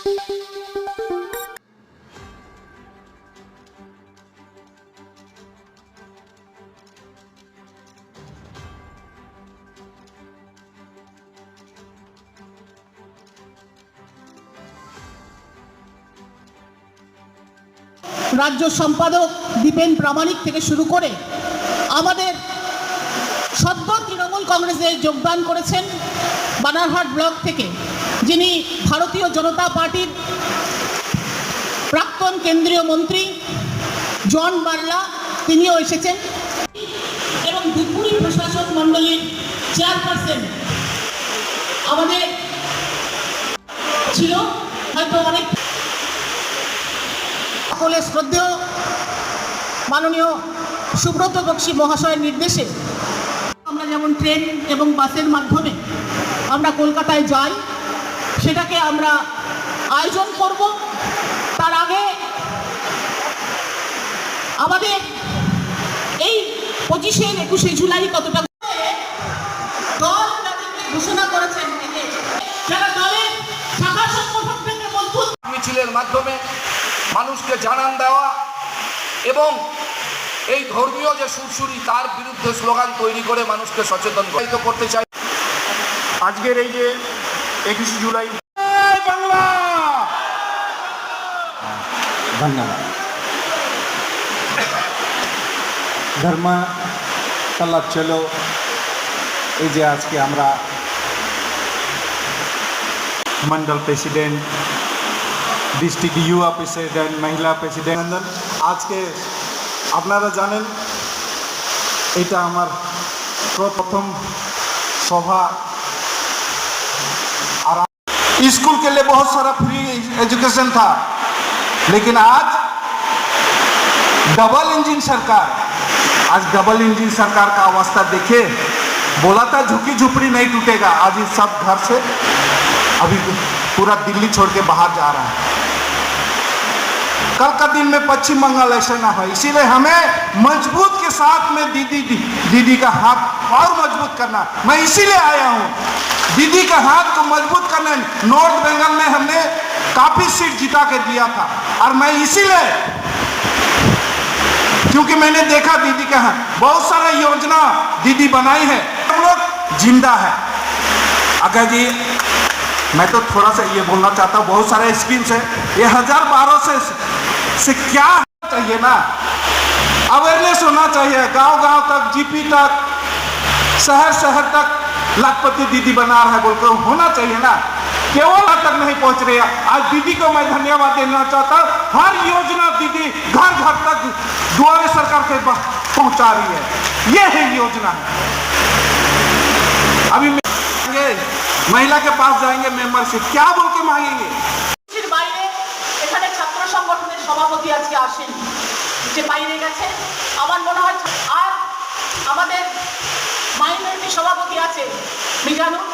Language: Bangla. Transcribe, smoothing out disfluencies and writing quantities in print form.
রাজ্য সম্পাদক দীপেন প্রামাণিক থেকে শুরু করে আমাদের সদ্য তৃণমূল কংগ্রেসে যোগদান করেছেন বানারহাট ব্লক থেকে, যিনি ভারতীয় জনতা পার্টির প্রাক্তন কেন্দ্রীয় মন্ত্রী জন বার্লা, তিনিও এসেছেন, এবং ধূপগুড়ি প্রশাসক মণ্ডলীর চেয়ারপারসন আমাদের ছিল, হয়তো অনেক সকলে শ্রদ্ধেয় মাননীয় সুব্রত বক্সী মহাশয়ের নির্দেশে আমরা যেমন ট্রেন এবং বাসের মাধ্যমে আমরা কলকাতায় যাই, সেটাকে আমরা আয়োজন করব। তার আগে আমাদের এই 25-21 জুলাই কতটা দল ঘোষণা করেছেন, যারা দলের শাখা সংগঠন থেকে মজবুত মিছিলের মাধ্যমে মানুষকে জানান দেওয়া এবং এই ধর্মীয় যে সুরসুরি তার বিরুদ্ধে স্লোগান তৈরি করে মানুষকে সচেতন করতে চাই। আজকের এই যে 21 জুলাই বাংলা, ধন্যবাদ। ধর্ম চলা চলো, এই যে আজকে আমরা মন্ডল প্রেসিডেন্ট, ডিস্ট্রিক্ট ইউয়া প্রেসিডেন্ট, মহিলা প্রেসিডেন্ট, আজকে আপনারা জানেন এটা আমার প্রথম सभा। और स्कूल के लिए बहुत सारा फ्री एजुकेशन था, लेकिन आज डबल इंजन सरकार, आज डबल इंजन सरकार का अवस्था देखिए। बोला था झुकी झुपड़ी नहीं टूटेगा, आज ये सब घर से अभी पूरा दिल्ली छोड़ के बाहर जा रहा है। कल का दिन में पश्चिम बंगाल ऐसे ना हो, इसीलिए हमें मजबूत के साथ में दीदी का हाथ और मजबूत करना। मैं इसीलिए आया हूँ, दीदी का हाथ को मजबूत करने। नॉर्थ बंगाल में हमने काफी सीट जिता के दिया था, और मैं इसीलिए, क्योंकि मैंने देखा दीदी का हाथ, बहुत सारा योजना दीदी बनाई है, हम लोग जिंदा है। अगर जी मैं तो थोड़ा सा ये बोलना चाहता हूँ, बहुत सारे स्कीम्स है, ये 1012 से क्या चाहिए ना, अवेयरनेस होना चाहिए, गांव-गांव तक, जीपी तक, शहर तक लाखपति दीदी बना रहा है बोलकर होना चाहिए ना, केवल तक नहीं पहुंच रही है। आज दीदी को मैं धन्यवाद देना चाहता हूँ, हर योजना दीदी घर घर तक दुआरे सरकार के पहुंचा रही है, ये है योजना है। अभी महिला के पास जाएंगे, मेंबरशिप क्या बोल के मांगेंगे। বাইরে এখানে ছাত্র সংগঠনের সভাপতি আজকে আসেন, যে বাইরে গেছে, আমার মনে হয়। আর আমাদের মাইনরিটি সভাপতি আছে মিজানুর,